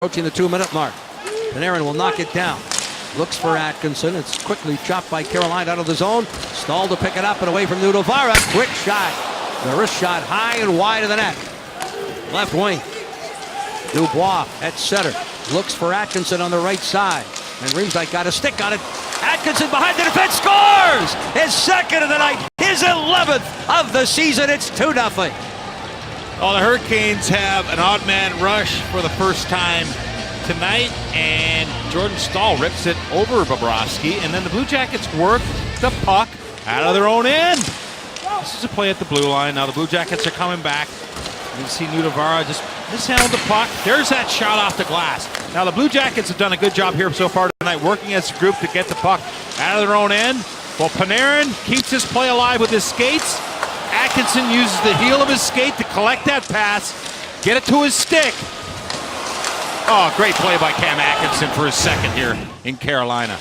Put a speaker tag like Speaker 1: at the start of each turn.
Speaker 1: Approaching the 2-minute mark. Panarin will knock it down. Looks for Atkinson. It's quickly chopped by Carolina out of the zone. Stall to pick it up and away from Nudovara. Quick shot. The wrist shot high and wide of the net. Left wing. Dubois at center. Looks for Atkinson on the right side. And Riemsdyk got a stick on it. Atkinson behind the defense scores! His second of the night. His 11th of the season. It's 2-0.
Speaker 2: Well, the Hurricanes have an odd man rush for the first time tonight, and Jordan Staal rips it over Bobrovsky, and then the Blue Jackets work the puck out of their own end. This is a play at the blue line. Now the Blue Jackets are coming back. You can see Nudovara just mishandled the puck. There's that shot off the glass. Now the Blue Jackets have done a good job here so far tonight, working as a group to get the puck out of their own end. Well, Panarin keeps his play alive with his skates. Atkinson uses the heel of his skate to collect that pass, get it to his stick. Oh, great play by Cam Atkinson for his second here in Carolina.